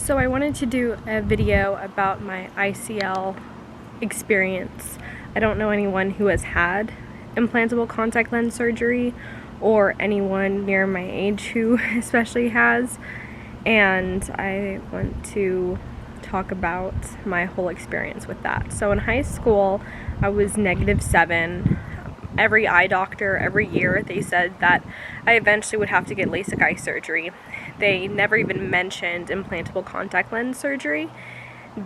So I wanted to do a video about my ICL experience. I don't know anyone who has had implantable contact lens surgery or anyone near my age who especially has, and I want to talk about my whole experience with that. So in high school, I was -7. Every eye doctor, every year, they said that I eventually would have to get LASIK eye surgery. They never even mentioned implantable contact lens surgery.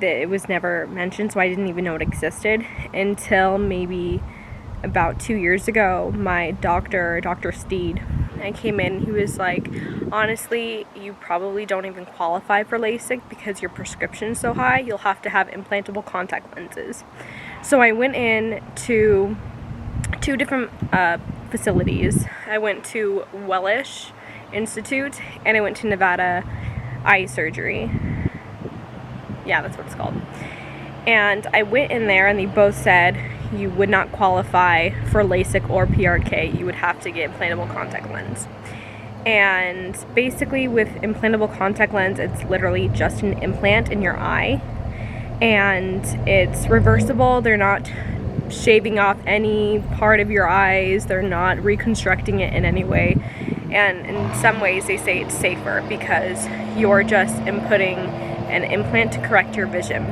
It was never mentioned, so I didn't even know it existed until maybe about 2 years ago. My doctor, Dr. Steed, I came in, he was like, honestly, you probably don't even qualify for LASIK because your prescription's so high, you'll have to have implantable contact lenses. So I went in to two different facilities. I went to Welsh Institute and I went to Nevada Eye Surgery. Yeah, that's what it's called. And I went in there and they both said you would not qualify for LASIK or PRK. You would have to get implantable contact lens. And basically with implantable contact lens, it's literally just an implant in your eye. And it's reversible. They're not shaving off any part of your eyes. They're not reconstructing it in any way. And in some ways they say it's safer because you're just inputting an implant to correct your vision.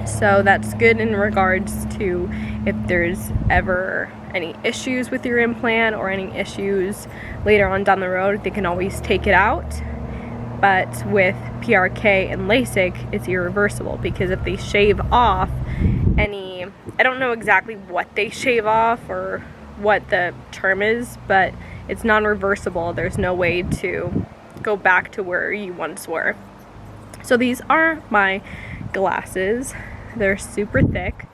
So that's good in regards to if there's ever any issues with your implant or any issues later on down the road, they can always take it out. But with PRK and LASIK, it's irreversible because if they shave off any, I don't know exactly what they shave off or what the term is, but it's non-reversible. There's no way to go back to where you once were. So these are my glasses. They're super thick.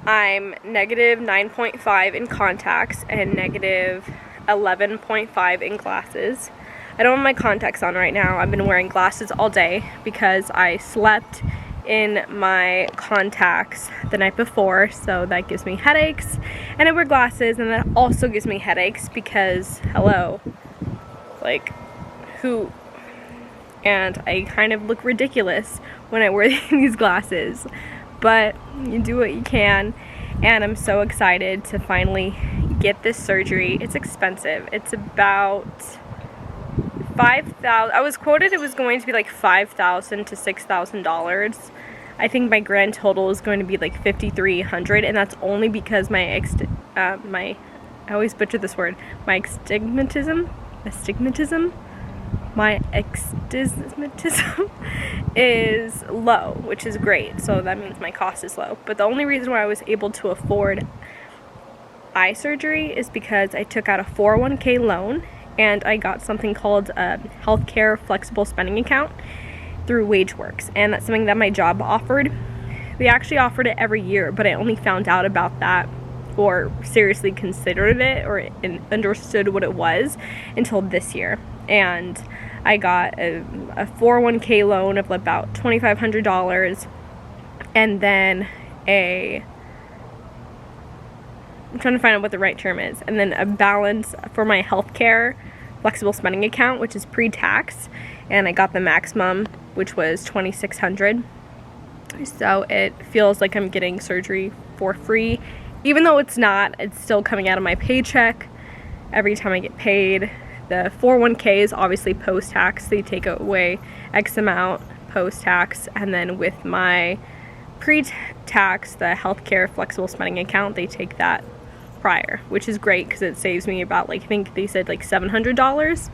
I'm -9.5 in contacts and -11.5 in glasses. I don't have my contacts on right now. I've been wearing glasses all day because I slept in my contacts the night before, so that gives me headaches. And I wear glasses and that also gives me headaches because, hello, like, who? And I kind of look ridiculous when I wear these glasses, but you do what you can. And I'm so excited to finally get this surgery. It's expensive. It's about $5,000. I was quoted it was going to be like $5,000 to $6,000. I think my grand total is going to be like $5,300, and that's only because I always butcher this word, my astigmatism is low, which is great. So that means my cost is low. But the only reason why I was able to afford eye surgery is because I took out a 401k loan and I got something called a healthcare flexible spending account through Wageworks, and that's something that my job offered. They actually offered it every year, but I only found out about that or seriously considered it or understood what it was until this year. And I got a 401k loan of about $2,500 and then I'm trying to find out what the right term is, and then a balance for my healthcare flexible spending account, which is pre-tax, and I got the maximum, which was $2,600. So it feels like I'm getting surgery for free, even though it's not. It's still coming out of my paycheck every time I get paid. The 401k is obviously post-tax. They take away X amount post-tax, and then with my pre-tax, the healthcare flexible spending account, they take that prior, which is great because it saves me about, like, I think they said like $700.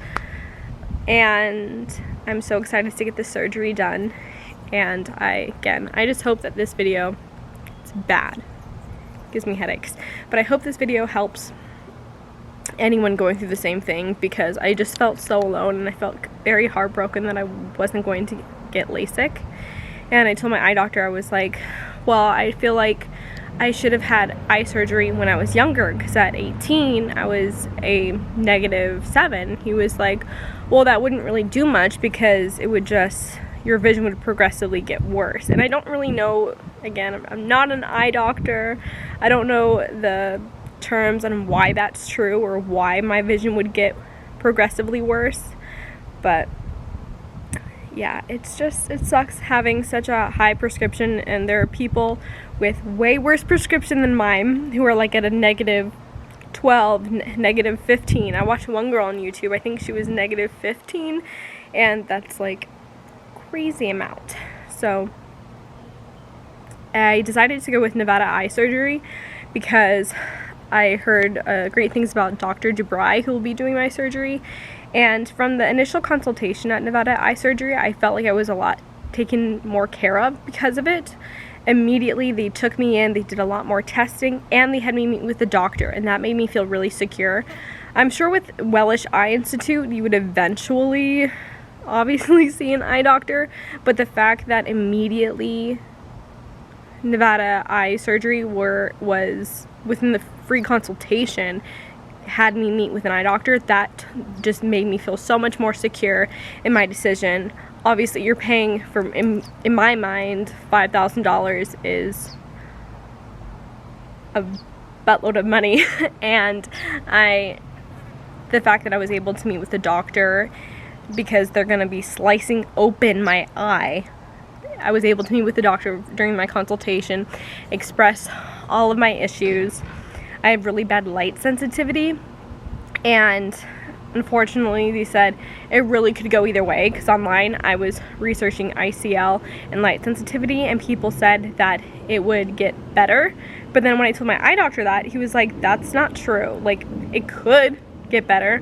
And I'm so excited to get this surgery done. And I just hope that this video, it's bad, it gives me headaches, but I hope this video helps anyone going through the same thing, because I just felt so alone and I felt very heartbroken that I wasn't going to get LASIK. And I told my eye doctor, I was like, well, I feel like I should have had eye surgery when I was younger, because at 18 I was a -7. He was like, well, that wouldn't really do much because it would just, your vision would progressively get worse. And I don't really know, again, I'm not an eye doctor. I don't know the terms on why that's true or why my vision would get progressively worse. But yeah, it sucks having such a high prescription, and there are people with way worse prescription than mine who are like at a -12, -15. I watched one girl on YouTube, I think she was -15, and that's like crazy amount. So I decided to go with Nevada eye surgery because I heard great things about Dr. Dubrai, who will be doing my surgery. And from the initial consultation at Nevada eye surgery, I felt like I was a lot taken more care of because of it. Immediately they took me in, they did a lot more testing, and they had me meet with the doctor, and that made me feel really secure. I'm sure with Welsh Eye Institute you would eventually obviously see an eye doctor, but the fact that immediately Nevada eye surgery was within the free consultation had me meet with an eye doctor, that just made me feel so much more secure in my decision. Obviously you're paying for, in my mind, $5,000 is a buttload of money and the fact that I was able to meet with the doctor, because they're going to be slicing open my eye, I was able to meet with the doctor during my consultation, express all of my issues. I have really bad light sensitivity, and unfortunately they said it really could go either way, because online I was researching ICL and light sensitivity, and people said that it would get better. But then when I told my eye doctor that, he was like, that's not true. Like, it could get better,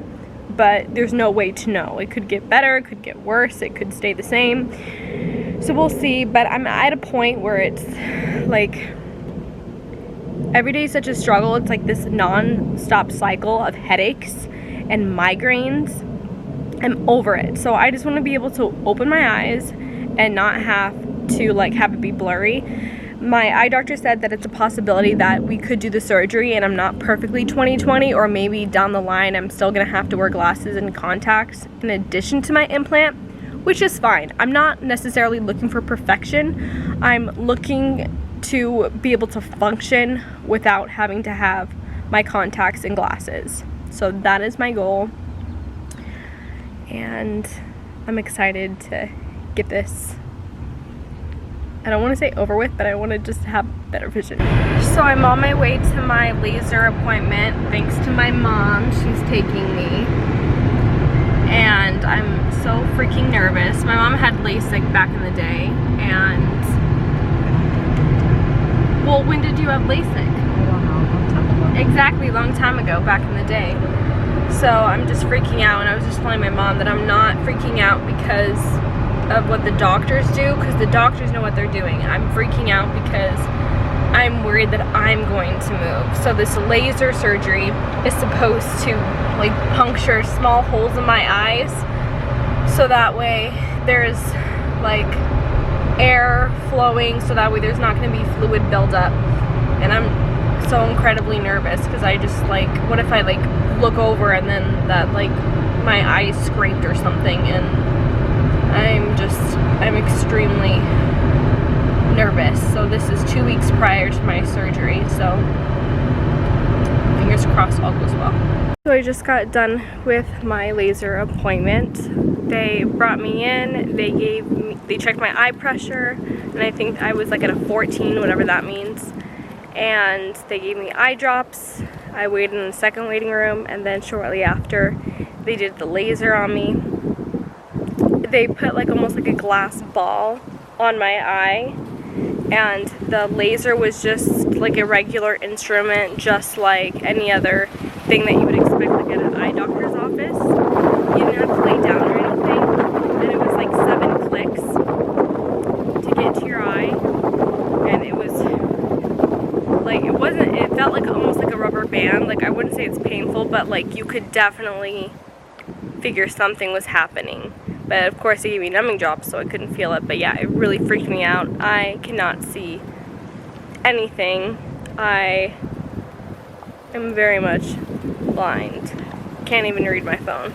but there's no way to know. It could get better, it could get worse, it could stay the same. So we'll see. But I'm at a point where it's like every day is such a struggle. It's like this non-stop cycle of headaches and migraines. I'm over it. So I just want to be able to open my eyes and not have to like have it be blurry. My eye doctor said that it's a possibility that we could do the surgery and I'm not perfectly 20/20, or maybe down the line I'm still gonna have to wear glasses and contacts in addition to my implant, which is fine. I'm not necessarily looking for perfection. I'm looking to be able to function without having to have my contacts and glasses. So that is my goal, and I'm excited to get this, I don't want to say over with, but I want to just have better vision. So I'm on my way to my laser appointment thanks to my mom. She's taking me, and I'm so freaking nervous. My mom had LASIK back in the day, and well, when did you have LASIK? I don't know, a long time ago. Exactly, a long time ago, back in the day. So I'm just freaking out, and I was just telling my mom that I'm not freaking out because of what the doctors do, because the doctors know what they're doing. I'm freaking out because I'm worried that I'm going to move. So this laser surgery is supposed to like puncture small holes in my eyes, so that way there's like air flowing, so that way there's not going to be fluid buildup. And I'm so incredibly nervous because I just like, what if I like look over and then that like my eye's scraped or something, and I'm extremely nervous. So this is 2 weeks prior to my surgery, so fingers crossed all goes well. So I just got done with my laser appointment. They brought me in, they checked my eye pressure, and I think I was like at a 14, whatever that means. And they gave me eye drops. I waited in the second waiting room, and then shortly after they did the laser on me. They put like almost like a glass ball on my eye, and the laser was just like a regular instrument, just like any other thing that you would expect like at an eye doctor's office. You didn't have to lay down or anything, and it was like 7 clicks to get to your eye, and it was like, it felt like almost like a rubber band. Like, I wouldn't say it's painful, but like you could definitely figure something was happening. But of course they gave me numbing drops, so I couldn't feel it. But yeah, it really freaked me out. I cannot see anything. I am very much blind. Can't even read my phone.